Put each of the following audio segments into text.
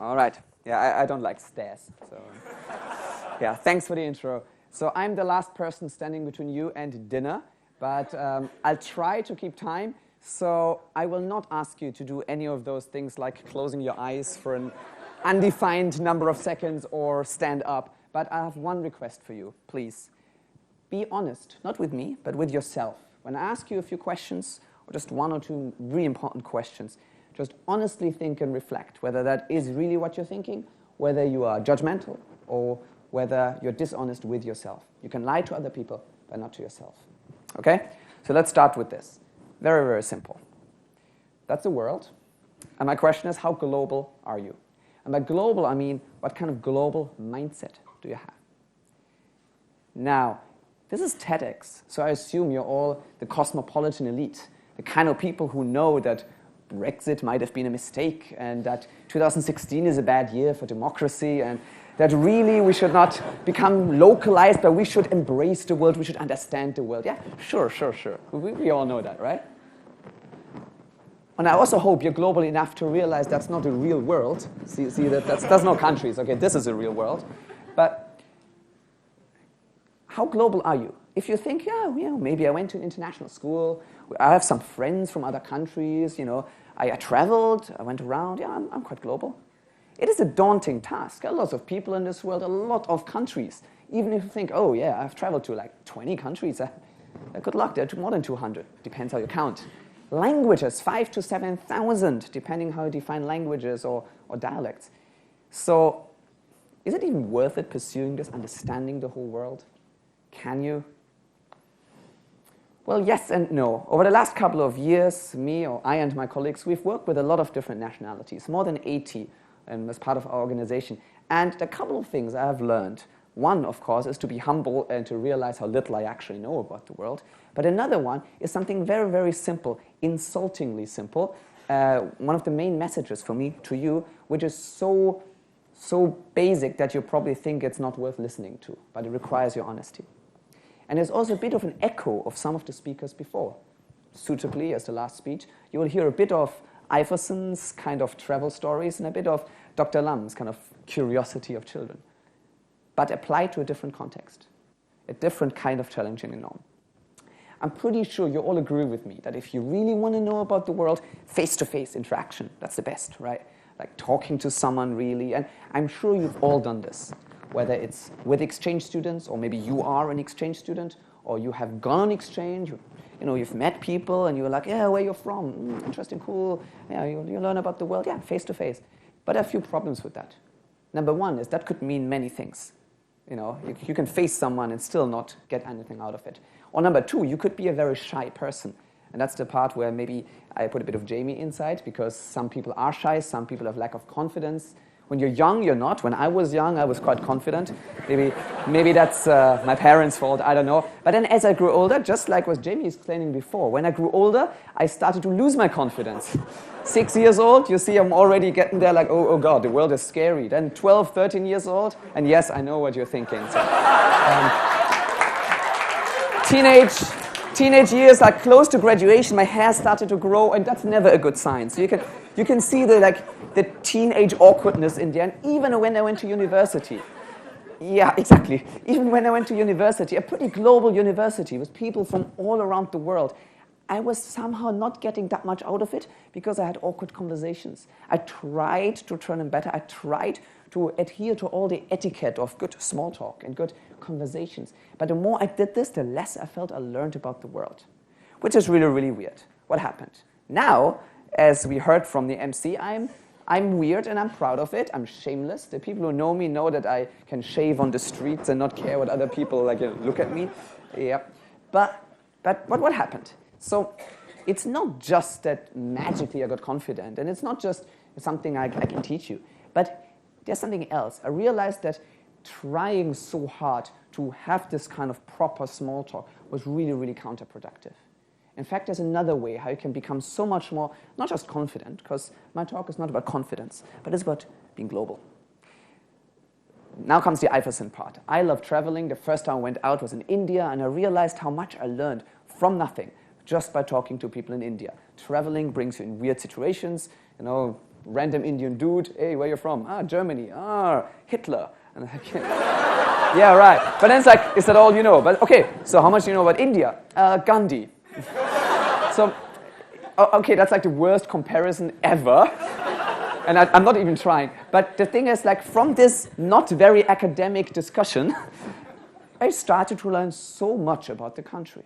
All right. Yeah, I don't like stairs. So, yeah, thanks for the intro. So I'm the last person standing between you and dinner, but I'll try to keep time. So I will not ask you to do any of those things like closing your eyes for an undefined number of seconds or stand up. But I have one request for you, please. Be honest, not with me, but with yourself. When I ask you a few questions, or just one or two really important questions, just honestly think and reflect whether that is really what you're thinking, whether you are judgmental, or whether you're dishonest with yourself. You can lie to other people, but not to yourself. Okay? So let's start with this. Very, very simple. That's the world. And my question is, how global are you? And by global, I mean, what kind of global mindset do you have? Now, this is TEDx, so I assume you're all the cosmopolitan elite, the kind of people who know that Brexit might have been a mistake and that 2016 is a bad year for democracy and that really we should not become localized, but we should embrace the world, we should understand the world. Yeah, sure. We all know that, right? And I also hope you're global enough to realize that's not a real world. See that's no countries. Okay, this is a real world. But how global are you? If you think, yeah, maybe I went to an international school, I have some friends from other countries, I traveled, I went around, yeah, I'm quite global. It is a daunting task. There are lots of people in this world, a lot of countries. Even if you think, oh yeah, I've traveled to like 20 countries, good luck, there are more than 200, depends how you count. Languages, 5,000 to 7,000, depending how you define languages or dialects. So, is it even worth it pursuing this, understanding the whole world? Can you? Well, yes and no. Over the last couple of years, I and my colleagues, we've worked with a lot of different nationalities, more than 80 as part of our organization. And a couple of things I have learned. One, of course, is to be humble and to realize how little I actually know about the world. But another one is something very, very simple, insultingly simple. One of the main messages for me to you, which is so basic that you probably think it's not worth listening to, but it requires your honesty. And there's also a bit of an echo of some of the speakers before. Suitably, as the last speech, you will hear a bit of Iverson's kind of travel stories and a bit of Dr. Lam's kind of curiosity of children, but applied to a different context, a different kind of challenging norm. I'm pretty sure you all agree with me that if you really want to know about the world, face-to-face interaction, that's the best, right? Like talking to someone really, and I'm sure you've all done this, whether it's with exchange students, or maybe you are an exchange student, or you have gone on exchange, you've met people, and you're like, yeah, where you're from? Interesting, cool. Yeah, you learn about the world, yeah, face-to-face. But there are a few problems with that. Number one is that could mean many things. You can face someone and still not get anything out of it. Or number two, you could be a very shy person. And that's the part where maybe I put a bit of Jamie inside, because some people are shy, some people have lack of confidence. When you're young, you're not. When I was young, I was quite confident. Maybe that's my parents' fault, I don't know. But then as I grew older, just like what Jamie is explaining before, when I grew older, I started to lose my confidence. 6 years old, you see I'm already getting there like, oh God, the world is scary. Then 12, 13 years old, and yes, I know what you're thinking. So, teenage years, like close to graduation, my hair started to grow, and that's never a good sign. So you can see the teenage awkwardness in there, and even when I went to university. Yeah, exactly. Even when I went to university, a pretty global university with people from all around the world, I was somehow not getting that much out of it because I had awkward conversations. I tried to turn them better. I tried to adhere to all the etiquette of good small talk and good conversations. But the more I did this, the less I felt I learned about the world, which is really, really weird. What happened? Now, as we heard from the MC, I'm weird and I'm proud of it. I'm shameless. The people who know me know that I can shave on the streets and not care what other people look at me. Yeah. But what happened? So it's not just that magically I got confident, and it's not just something I can teach you, but there's something else. I realized that trying so hard to have this kind of proper small talk was really, really counterproductive. In fact, there's another way how you can become so much more, not just confident, because my talk is not about confidence, but it's about being global. Now comes the Iverson part. I love traveling. The first time I went out was in India, and I realized how much I learned from nothing just by talking to people in India. Traveling brings you in weird situations, random Indian dude. Hey, where you from? Ah, Germany. Ah, Hitler. And I'm like, yeah, right. But then it's like, is that all you know? But okay, so how much do you know about India? Gandhi. So, okay, that's like the worst comparison ever. And I'm not even trying. But the thing is, like, from this not very academic discussion, I started to learn so much about the country.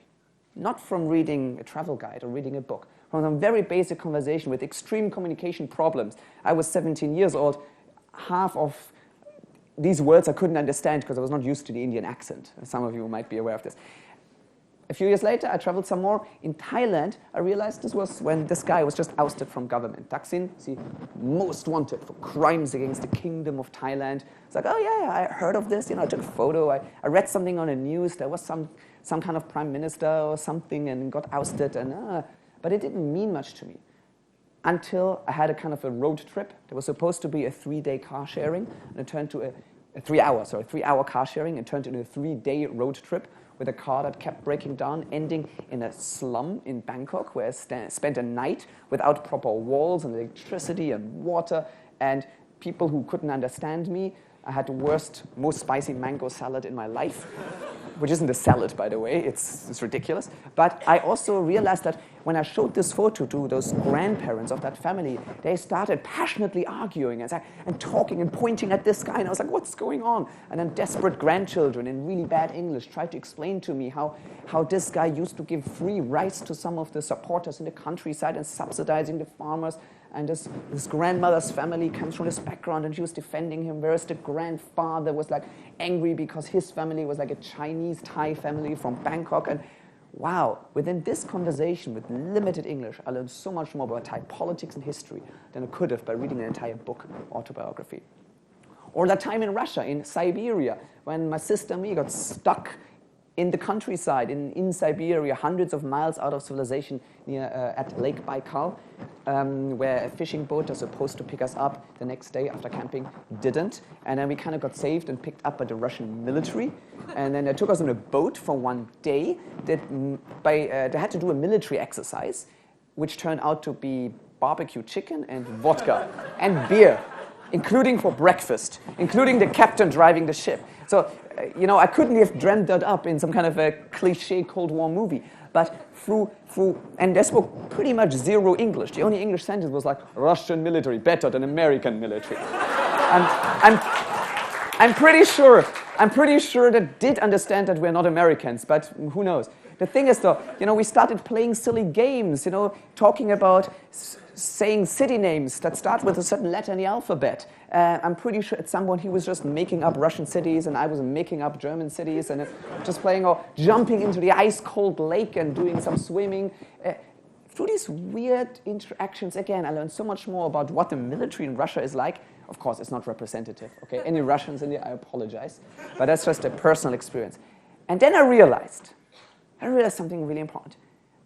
Not from reading a travel guide or reading a book. From some very basic conversation with extreme communication problems. I was 17 years old. Half of these words I couldn't understand because I was not used to the Indian accent. Some of you might be aware of this. A few years later, I traveled some more. In Thailand, I realized this was when this guy was just ousted from government. Thaksin, most wanted for crimes against the kingdom of Thailand. It's like, oh yeah, I heard of this. I took a photo. I read something on the news. There was some kind of prime minister or something and got ousted. But it didn't mean much to me until I had a kind of a road trip. There was supposed to be a 3-day car sharing, and it turned to a 3-hour car sharing, and turned into a 3-day road trip with a car that kept breaking down, ending in a slum in Bangkok, where I spent a night without proper walls and electricity and water, and people who couldn't understand me. I had the worst, most spicy mango salad in my life, which isn't a salad, by the way. It's ridiculous. But I also realized that when I showed this photo to those grandparents of that family, they started passionately arguing and talking and pointing at this guy. And I was like, what's going on? And then desperate grandchildren in really bad English tried to explain to me how this guy used to give free rice to some of the supporters in the countryside and subsidizing the farmers. And this grandmother's family comes from this background, and she was defending him, whereas the grandfather was like angry because his family was like a Chinese Thai family from Bangkok. And wow, within this conversation with limited English, I learned so much more about Thai politics and history than I could have by reading an entire book, autobiography. Or that time in Russia, in Siberia, when my sister and me got stuck in the countryside, in Siberia, hundreds of miles out of civilization near at Lake Baikal, where a fishing boat was supposed to pick us up the next day after camping didn't. And then we kind of got saved and picked up by the Russian military. And then they took us on a boat for one day. They had to do a military exercise, which turned out to be barbecue chicken and vodka and beer, including for breakfast, including the captain driving the ship. So, I couldn't have dreamt that up in some kind of a cliche Cold War movie. But and they spoke pretty much zero English. The only English sentence was like, Russian military, better than American military. And I'm pretty sure they did understand that we're not Americans, but who knows. The thing is, though, we started playing silly games, talking about saying city names that start with a certain letter in the alphabet. I'm pretty sure at some point he was just making up Russian cities and I was making up German cities and just playing or jumping into the ice-cold lake and doing some swimming. Through these weird interactions, again, I learned so much more about what the military in Russia is like. Of course, it's not representative, okay? Any Russians in there, I apologize. But that's just a personal experience. And then I realized something really important.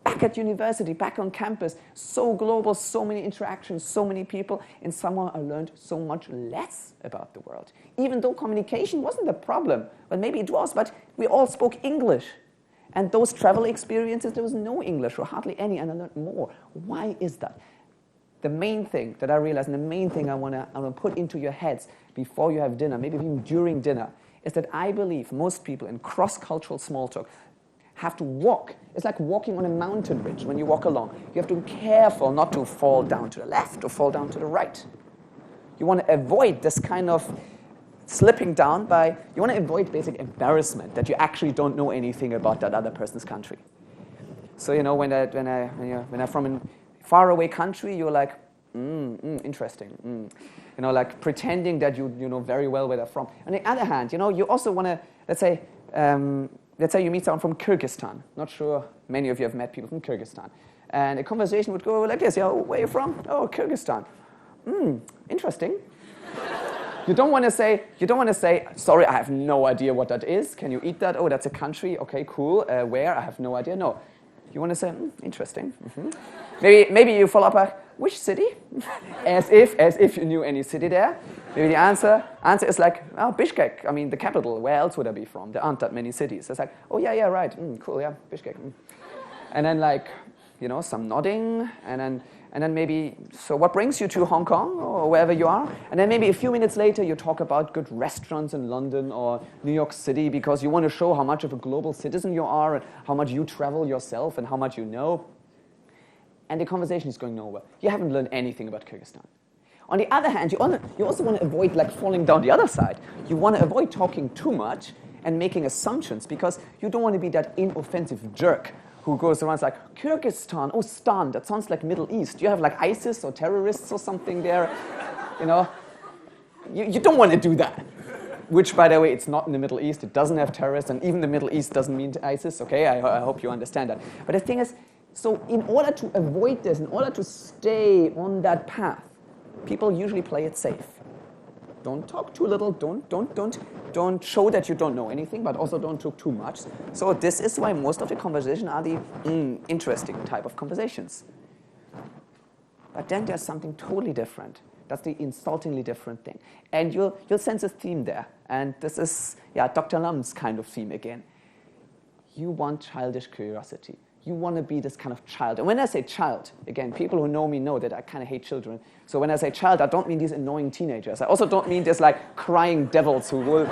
Back at university, back on campus, so global, so many interactions, so many people, and somehow I learned so much less about the world. Even though communication wasn't the problem. Well, maybe it was, but we all spoke English. And those travel experiences, there was no English or hardly any, and I learned more. Why is that? The main thing that I realized, and the main thing I want to put into your heads before you have dinner, maybe even during dinner, is that I believe most people in cross-cultural small talk have to walk. It's like walking on a mountain ridge when you walk along. You have to be careful not to fall down to the left or fall down to the right. You want to avoid this kind of slipping down you want to avoid basic embarrassment that you actually don't know anything about that other person's country. So, when I'm from a faraway country, you're like, interesting. Like pretending that you know very well where they're from. On the other hand, you also want to, let's say you meet someone from Kyrgyzstan. Not sure many of you have met people from Kyrgyzstan. And a conversation would go like this. Where are you from? Oh, Kyrgyzstan. Interesting. You don't want to say, sorry, I have no idea what that is. Can you eat that? Oh, that's a country. Okay, cool. Where? I have no idea. No. You want to say, interesting. Mm-hmm. Maybe you follow up which city? as if you knew any city there. Maybe the answer is like, Bishkek. I mean, the capital. Where else would I be from? There aren't that many cities. It's like, oh, yeah, right. Cool, yeah, Bishkek. And then some nodding, and And then maybe, so what brings you to Hong Kong or wherever you are? And then maybe a few minutes later, you talk about good restaurants in London or New York City because you want to show how much of a global citizen you are and how much you travel yourself and how much you know. And the conversation is going nowhere. You haven't learned anything about Kyrgyzstan. On the other hand, you also want to avoid like falling down the other side. You want to avoid talking too much and making assumptions because you don't want to be that inoffensive jerk who goes around like, Kyrgyzstan, oh, Stan, that sounds like Middle East. Do you have like ISIS or terrorists or something there? You know, you don't want to do that. Which, by the way, it's not in the Middle East. It doesn't have terrorists, and even the Middle East doesn't mean ISIS, okay? I hope you understand that. But the thing is, so in order to avoid this, in order to stay on that path, people usually play it safe. Don't talk too little, don't show that you don't know anything, but also don't talk too much. So this is why most of the conversations are the interesting type of conversations. But then there's something totally different. That's the insultingly different thing. And you'll sense a theme there. And this is, Dr. Lam's kind of theme again. You want childish curiosity. You want to be this kind of child. And when I say child, again, people who know me know that I kind of hate children. So when I say child, I don't mean these annoying teenagers. I also don't mean this like crying devils who will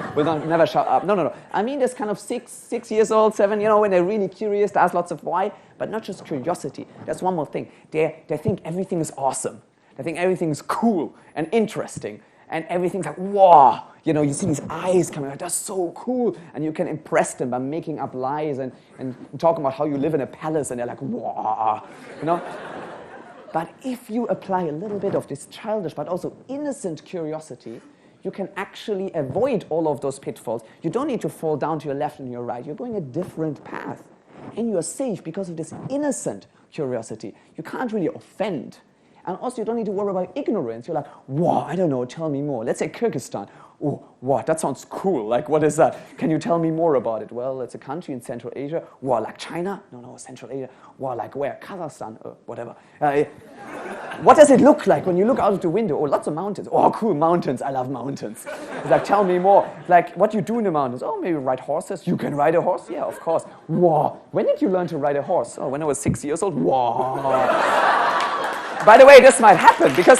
never shut up. No. I mean this kind of 6 years old, 7, when they're really curious, they ask lots of why, but not just curiosity. There's one more thing. They think everything is awesome. They think everything is cool and interesting. And everything's like, wow. You see these eyes coming out, that's so cool. And you can impress them by making up lies and talking about how you live in a palace, and they're like, wow. But if you apply a little bit of this childish but also innocent curiosity, you can actually avoid all of those pitfalls. You don't need to fall down to your left and your right. You're going a different path. And you're safe because of this innocent curiosity. You can't really offend. And also, you don't need to worry about ignorance. You're like, wow, I don't know, tell me more. Let's say Kyrgyzstan. Oh, wow, that sounds cool. Like, what is that? Can you tell me more about it? Well, it's a country in Central Asia. Wow, like China? No, Central Asia. Wow, like where? Kazakhstan? Whatever. What does it look like when you look out of the window? Oh, lots of mountains. Oh, cool, mountains. I love mountains. It's like, tell me more. Like, what do you do in the mountains? Oh, maybe ride horses. You can ride a horse? Yeah, of course. Wow. When did you learn to ride a horse? Oh, when I was 6 years old. Wow. By the way, this might happen because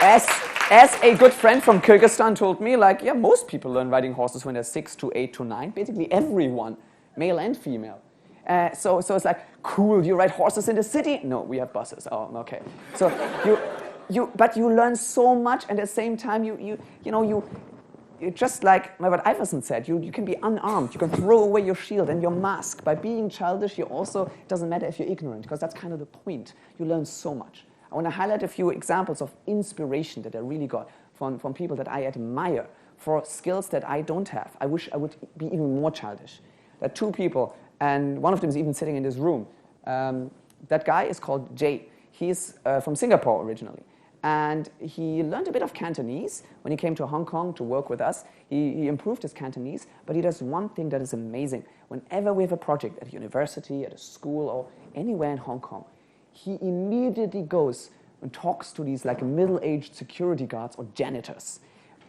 as a good friend from Kyrgyzstan told me, like, most people learn riding horses when they're 6 to 8 to 9. Basically everyone, male and female. So it's like, cool, you ride horses in the city? No, we have buses. Oh, okay. So but you learn so much, and at the same time, you just like what Iverson said, you can be unarmed. You can throw away your shield and your mask. By being childish, you also, it doesn't matter if you're ignorant, because that's kind of the point. You learn so much. I want to highlight a few examples of inspiration that I really got from people that I admire for skills that I don't have. I wish I would be even more childish. There are two people, and one of them is even sitting in this room. That guy is called Jay. He's from Singapore originally. And he learned a bit of Cantonese when he came to Hong Kong to work with us. He improved his Cantonese, but he does one thing that is amazing. Whenever we have a project at a university, at a school, or anywhere in Hong Kong, he immediately goes and talks to these like middle-aged security guards or janitors.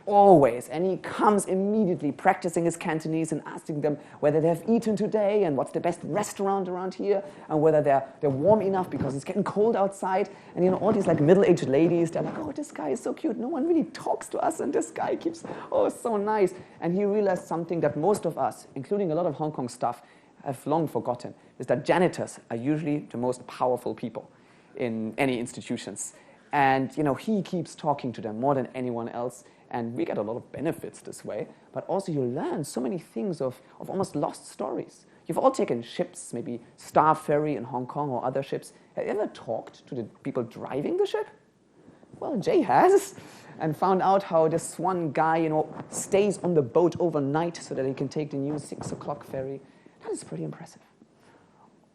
Always. And he comes immediately practicing his Cantonese and asking them whether they have eaten today and what's the best restaurant around here and whether they're warm enough because it's getting cold outside. And all these like middle-aged ladies, they're like, oh, this guy is so cute. No one really talks to us, and this guy keeps, oh, so nice. And he realized something that most of us, including a lot of Hong Kong staff, have long forgotten, is that janitors are usually the most powerful people in any institutions. And he keeps talking to them more than anyone else. And we get a lot of benefits this way, but also you learn so many things of almost lost stories. You've all taken ships, maybe Star Ferry in Hong Kong or other ships. Have you ever talked to the people driving the ship? Well, Jay has, and found out how this one guy, stays on the boat overnight so that he can take the new 6 o'clock ferry. That is pretty impressive.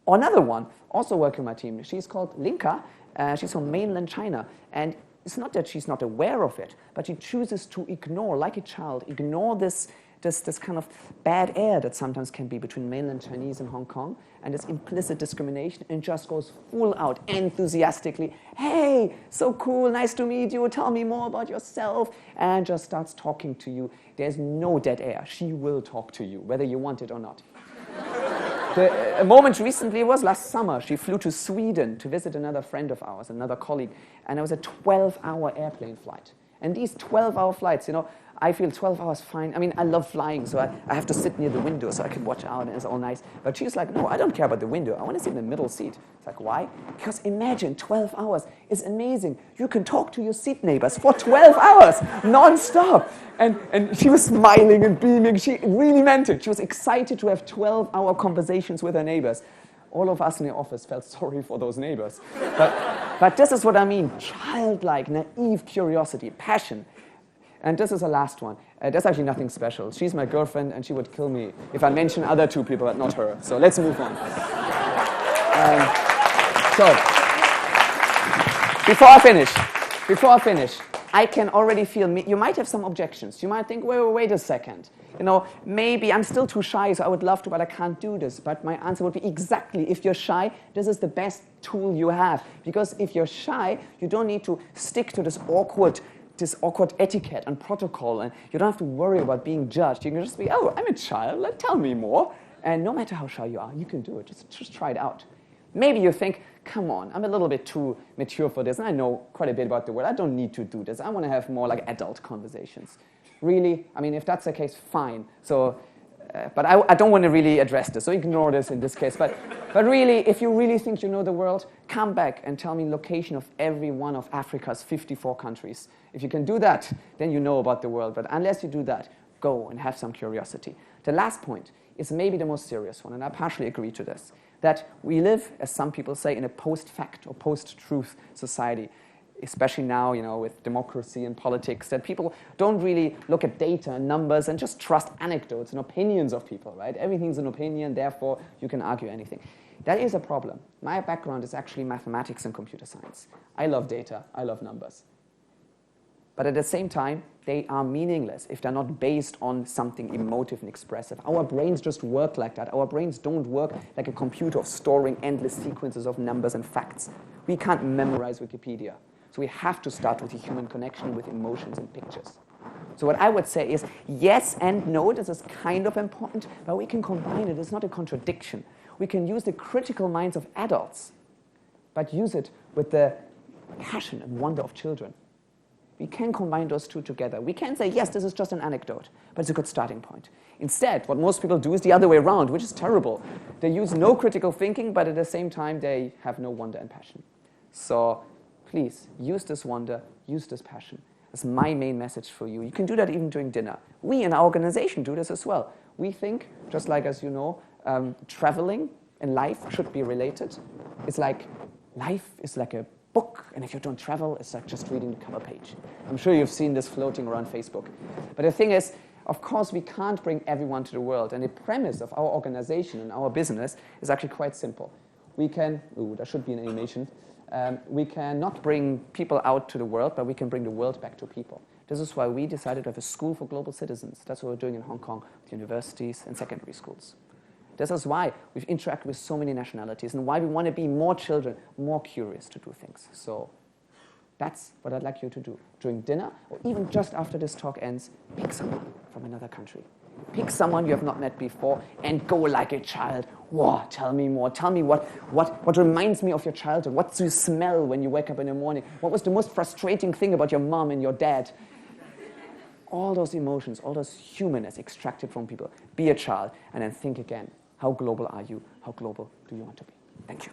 Another one, also working on my team, she's called Linka. She's from mainland China, and it's not that she's not aware of it, but she chooses to ignore, like a child, this kind of bad air that sometimes can be between mainland Chinese and Hong Kong, and this implicit discrimination, and just goes full out, enthusiastically, hey, so cool, nice to meet you, tell me more about yourself, and just starts talking to you. There's no dead air. She will talk to you, whether you want it or not. A moment recently was last summer. She flew to Sweden to visit another friend of ours, another colleague, and it was a 12-hour airplane flight. And these 12-hour flights, I feel 12 hours fine. I mean, I love flying, so I have to sit near the window so I can watch out, and it's all nice. But she's like, no, I don't care about the window. I want to sit in the middle seat. It's like, why? Because imagine 12 hours is amazing. You can talk to your seat neighbors for 12 hours, non-stop. And she was smiling and beaming. She really meant it. She was excited to have 12-hour conversations with her neighbors. All of us in the office felt sorry for those neighbors. But this is what I mean. Childlike, naive curiosity, passion. And this is the last one. There's actually nothing special. She's my girlfriend, and she would kill me if I mention other two people, but not her. So let's move on. So, before I finish, I can already feel, you might have some objections. You might think, wait a second. Maybe I'm still too shy, so I would love to, but I can't do this. But my answer would be exactly, if you're shy, this is the best tool you have. Because if you're shy, you don't need to stick to this awkward etiquette and protocol, and you don't have to worry about being judged. You can just be, oh, I'm a child, tell me more. And no matter how shy you are, you can do it. Just try it out. Maybe you think, come on, I'm a little bit too mature for this, and I know quite a bit about the world. I don't need to do this. I want to have more like adult conversations. Really? I mean, if that's the case, fine. So, but I don't want to really address this, so ignore this in this case. But really, if you really think you know the world, come back and tell me location of every one of Africa's 54 countries. If you can do that, then you know about the world. But unless you do that, go and have some curiosity. The last point is maybe the most serious one, and I partially agree to this, that we live, as some people say, in a post-fact or post-truth society, especially now, with democracy and politics, that people don't really look at data and numbers and just trust anecdotes and opinions of people, right? Everything's an opinion, therefore you can argue anything. That is a problem. My background is actually mathematics and computer science. I love data, I love numbers. But at the same time, they are meaningless if they're not based on something emotive and expressive. Our brains just work like that. Our brains don't work like a computer of storing endless sequences of numbers and facts. We can't memorize Wikipedia. So we have to start with a human connection, with emotions and pictures. So what I would say is, yes and no, this is kind of important, but we can combine it. It's not a contradiction. We can use the critical minds of adults, but use it with the passion and wonder of children. We can combine those two together. We can say, yes, this is just an anecdote, but it's a good starting point. Instead, what most people do is the other way around, which is terrible. They use no critical thinking, but at the same time, they have no wonder and passion. So please, use this wonder, use this passion. That's my main message for you. You can do that even during dinner. We in our organization do this as well. We think, just like as you know, traveling and life should be related. It's like life is like a book, and if you don't travel, it's like just reading the cover page. I'm sure you've seen this floating around Facebook. But the thing is, of course, we can't bring everyone to the world, and the premise of our organization and our business is actually quite simple. We can, there should be an animation, we cannot bring people out to the world, but we can bring the world back to people. This is why we decided to have a school for global citizens. That's what we're doing in Hong Kong with universities and secondary schools. This is why we've interacted with so many nationalities and why we want to be more children, more curious to do things. So that's what I'd like you to do. During dinner, or even just after this talk ends, pick someone from another country. Pick someone you have not met before and go like a child. Whoa, tell me more. Tell me what reminds me of your childhood. What do you smell when you wake up in the morning? What was the most frustrating thing about your mom and your dad? All those emotions, all those humanness extracted from people. Be a child and then think again. How global are you? How global do you want to be? Thank you.